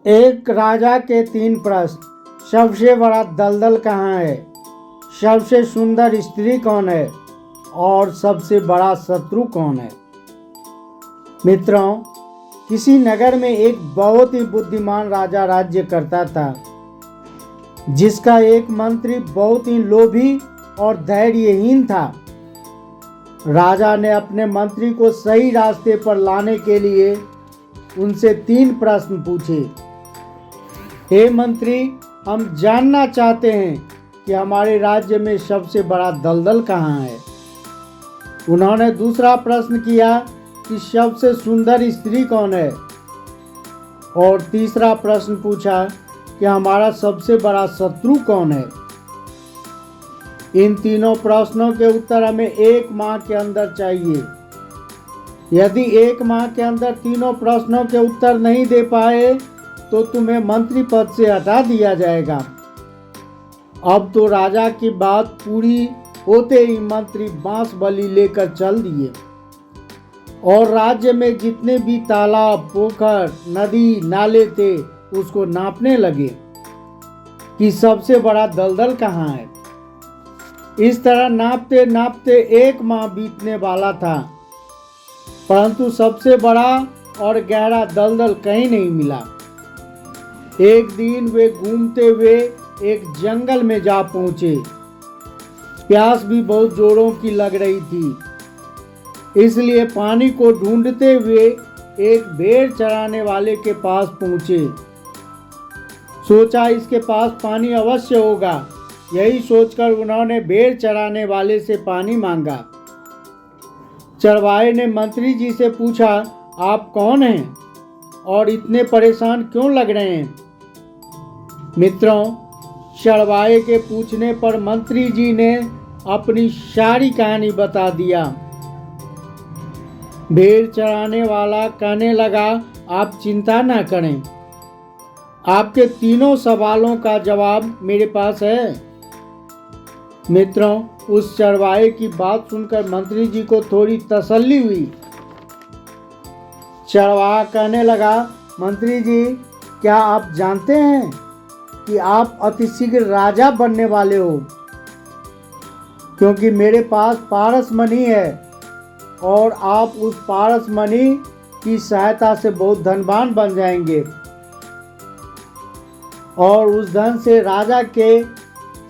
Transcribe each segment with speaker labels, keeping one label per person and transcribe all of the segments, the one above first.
Speaker 1: एक राजा के 3 प्रश्न। सबसे बड़ा दलदल कहाँ है? सबसे सुंदर स्त्री कौन है? और सबसे बड़ा शत्रु कौन है? मित्रों, किसी नगर में एक बहुत ही बुद्धिमान राजा राज्य करता था, जिसका एक मंत्री बहुत ही लोभी और धैर्यहीन था। राजा ने अपने मंत्री को सही रास्ते पर लाने के लिए उनसे 3 प्रश्न पूछे। हे मंत्री, हम जानना चाहते हैं कि हमारे राज्य में सबसे बड़ा दलदल कहाँ है। उन्होंने दूसरा प्रश्न किया कि सबसे सुंदर स्त्री कौन है, और तीसरा प्रश्न पूछा कि हमारा सबसे बड़ा शत्रु कौन है। इन तीनों प्रश्नों के उत्तर हमें 1 माह के अंदर चाहिए। यदि 1 माह के अंदर तीनों प्रश्नों के उत्तर नहीं दे पाए तो तुम्हें मंत्री पद से हटा दिया जाएगा। अब तो राजा की बात पूरी होते ही मंत्री बांस बलि लेकर चल दिए और राज्य में जितने भी तालाब, पोखर, नदी, नाले थे उसको नापने लगे कि सबसे बड़ा दलदल कहाँ है। इस तरह नापते नापते 1 माह बीतने वाला था, परंतु सबसे बड़ा और गहरा दलदल कहीं नहीं मिला। एक दिन वे घूमते हुए एक जंगल में जा पहुंचे। प्यास भी बहुत जोरों की लग रही थी, इसलिए पानी को ढूंढते हुए एक भेड़ चराने वाले के पास पहुंचे। सोचा इसके पास पानी अवश्य होगा। यही सोचकर उन्होंने भेड़ चराने वाले से पानी मांगा। चरवाहे ने मंत्री जी से पूछा, आप कौन हैं और इतने परेशान क्यों लग रहे हैं? मित्रों, चरवाहे के पूछने पर मंत्री जी ने अपनी सारी कहानी बता दिया। भेड़ चराने वाला कहने लगा, आप चिंता न करें, आपके तीनों सवालों का जवाब मेरे पास है। मित्रों, उस चरवाहे की बात सुनकर मंत्री जी को थोड़ी तसल्ली हुई। चरवाहा कहने लगा, मंत्री जी, क्या आप जानते हैं कि आप अतिशीघ्र राजा बनने वाले हो? क्योंकि मेरे पास पारस मणि है और आप उस पारस मणि की सहायता से बहुत धनवान बन जाएंगे और उस धन से राजा के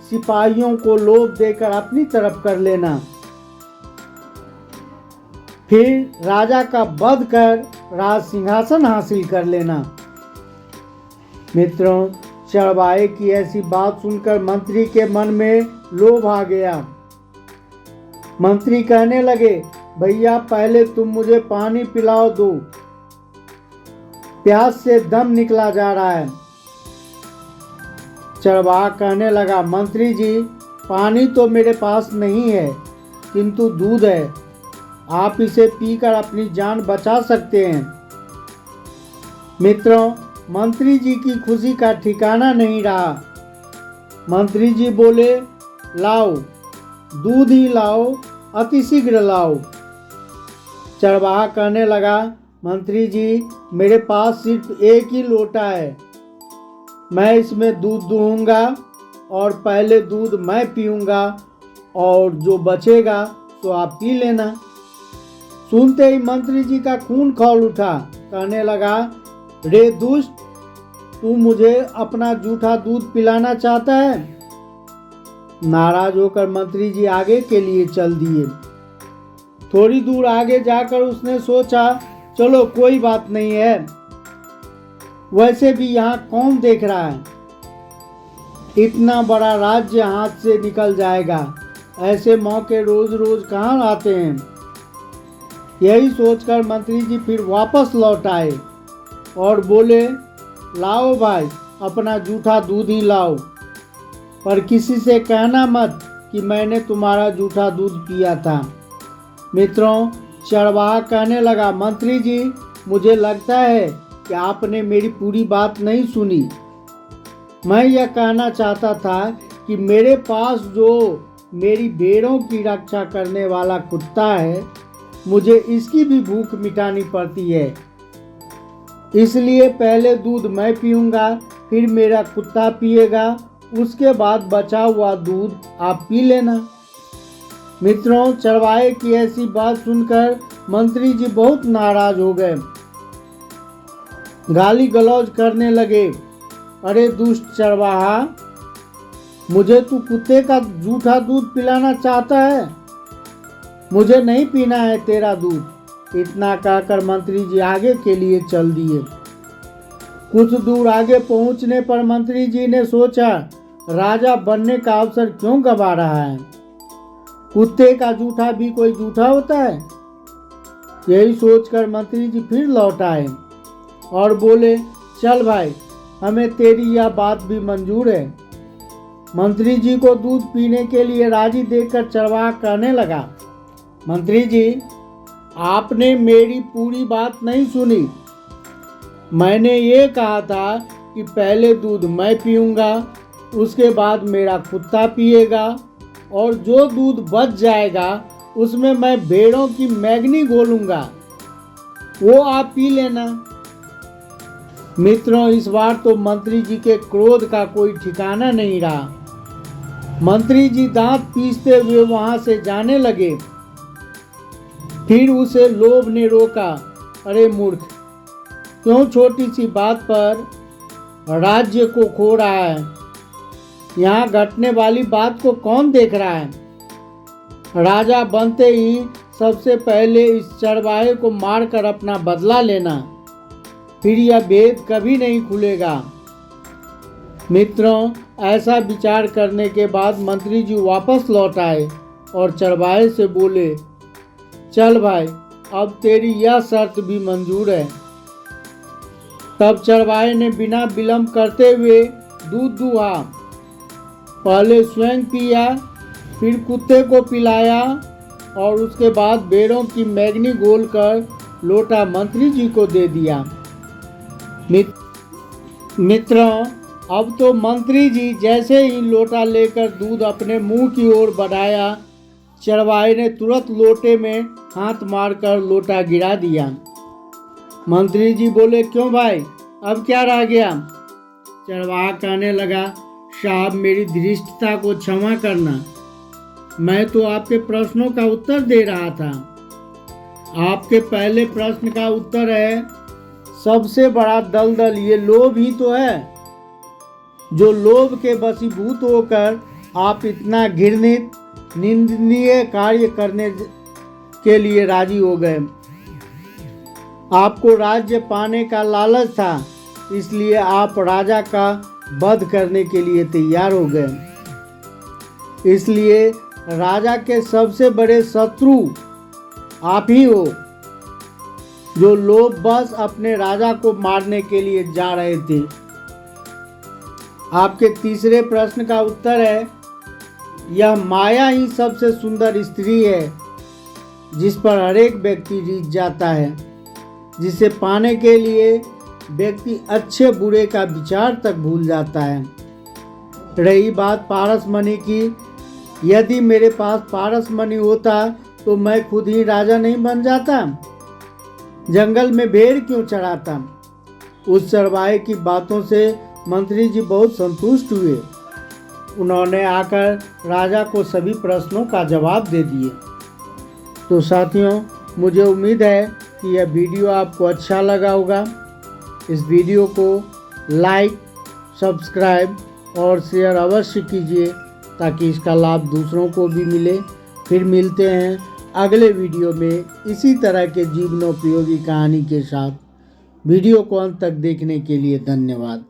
Speaker 1: सिपाहियों को लोभ देकर अपनी तरफ कर लेना। फिर राजा का वध कर राज सिंहासन हासिल कर लेना। मित्रों, चरवाहे की ऐसी बात सुनकर मंत्री के मन में लोभ आ गया। मंत्री कहने लगे, भैया, पहले तुम मुझे पानी पिलाओ दो, प्यास से दम निकला जा रहा है। चरवाहा कहने लगा, मंत्री जी, पानी तो मेरे पास नहीं है, किंतु दूध है, आप इसे पीकर अपनी जान बचा सकते हैं। मित्रों, मंत्री जी की खुशी का ठिकाना नहीं रहा। मंत्री जी बोले, लाओ, दूध ही लाओ, अतिशीघ्र लाओ। चरवाहा कहने लगा, मंत्री जी, मेरे पास सिर्फ 1 ही लोटा है, मैं इसमें दूध दूंगा और पहले दूध मैं पीऊंगा और जो बचेगा तो आप पी लेना। सुनते ही मंत्री जी का खून खौल उठा। कहने लगा, रे दुष्ट, तू मुझे अपना जूठा दूध पिलाना चाहता है? नाराज होकर मंत्री जी आगे के लिए चल दिए। थोड़ी दूर आगे जाकर उसने सोचा, चलो कोई बात नहीं है, वैसे भी यहाँ कौन देख रहा है, इतना बड़ा राज्य हाथ से निकल जाएगा, ऐसे मौके रोज रोज कहाँ आते हैं। यही सोचकर मंत्री जी फिर वापस लौट आए और बोले, लाओ भाई, अपना जूठा दूध ही लाओ, पर किसी से कहना मत कि मैंने तुम्हारा जूठा दूध पिया था। मित्रों, चरवाहा कहने लगा, मंत्री जी, मुझे लगता है कि आपने मेरी पूरी बात नहीं सुनी। मैं यह कहना चाहता था कि मेरे पास जो मेरी भेड़ों की रक्षा करने वाला कुत्ता है, मुझे इसकी भी भूख मिटानी पड़ती है। इसलिए पहले दूध मैं पीऊँगा, फिर मेरा कुत्ता पिएगा, उसके बाद बचा हुआ दूध आप पी लेना। मित्रों, चरवाहे की ऐसी बात सुनकर मंत्री जी बहुत नाराज हो गए। गाली गलौज करने लगे। अरे दुष्ट चरवाहा, मुझे तू कुत्ते का जूठा दूध पिलाना चाहता है? मुझे नहीं पीना है तेरा दूध। इतना कहकर मंत्री जी आगे के लिए चल दिए। कुछ दूर आगे पहुंचने पर मंत्री जी ने सोचा, राजा बनने का अवसर क्यों गंवा रहा है? कुत्ते का जूठा भी कोई जूठा होता है? यही सोचकर मंत्री जी फिर लौट आए और बोले, चल भाई, हमें तेरी यह बात भी मंजूर है। मंत्री जी को दूध पीने के लिए राजी देखकर चरवाहा कहने लगा, मंत्री जी, आपने मेरी पूरी बात नहीं सुनी। मैंने ये कहा था कि पहले दूध मैं पीऊँगा, उसके बाद मेरा कुत्ता पिएगा, और जो दूध बच जाएगा उसमें मैं भेड़ों की मैगनी घोलूँगा, वो आप पी लेना। मित्रों, इस बार तो मंत्री जी के क्रोध का कोई ठिकाना नहीं रहा। मंत्री जी दांत पीसते हुए वहां से जाने लगे। फिर उसे लोभ ने रोका। अरे मूर्ख, क्यों छोटी सी बात पर राज्य को खो रहा है? यहाँ घटने वाली बात को कौन देख रहा है? राजा बनते ही सबसे पहले इस चरवाहे को मारकर अपना बदला लेना, फिर यह भेद कभी नहीं खुलेगा। मित्रों, ऐसा विचार करने के बाद मंत्री जी वापस लौट आए और चरवाहे से बोले, चल भाई, अब तेरी यह शर्त भी मंजूर है। तब चरवाहे ने बिना विलंब करते हुए दूध दुहा। पहले स्वयं पिया, फिर कुत्ते को पिलाया और उसके बाद भेड़ों की मैगनी घोलकर लोटा मंत्री जी को दे दिया। मित्रों, अब तो मंत्री जी जैसे ही लोटा लेकर दूध अपने मुंह की ओर बढ़ाया, चरवाहे ने तुरंत लोटे में हाथ मारकर लोटा गिरा दिया। मंत्री जी बोले, क्यों भाई, अब क्या रह गया? चरवाहा कहने लगा, साहब, मेरी धृष्टता को क्षमा करना। मैं तो आपके प्रश्नों का उत्तर दे रहा था। आपके पहले प्रश्न का उत्तर है, सबसे बड़ा दलदल ये लोभ ही तो है। जो लोभ के वशीभूत होकर आप इतना घृणित निंदनीय कार्य करने के लिए राजी हो गए। आपको राज्य पाने का लालच था, इसलिए आप राजा का वध करने के लिए तैयार हो गए। इसलिए राजा के सबसे बड़े शत्रु आप ही हो, जो लोभवश अपने राजा को मारने के लिए जा रहे थे। आपके तीसरे प्रश्न का उत्तर है, यह माया ही सबसे सुंदर स्त्री है, जिस पर हर एक व्यक्ति रीझ जाता है, जिसे पाने के लिए व्यक्ति अच्छे बुरे का विचार तक भूल जाता है। रही बात पारसमणि की, यदि मेरे पास पारसमणि होता तो मैं खुद ही राजा नहीं बन जाता? जंगल में भेड़ क्यों चराता? उस चरवाहे की बातों से मंत्री जी बहुत संतुष्ट हुए। उन्होंने आकर राजा को सभी प्रश्नों का जवाब दे दिए। तो साथियों, मुझे उम्मीद है कि यह वीडियो आपको अच्छा लगा होगा। इस वीडियो को लाइक, सब्सक्राइब और शेयर अवश्य कीजिए, ताकि इसका लाभ दूसरों को भी मिले। फिर मिलते हैं अगले वीडियो में इसी तरह के जीवनोपयोगी कहानी के साथ। वीडियो को अंत तक देखने के लिए धन्यवाद।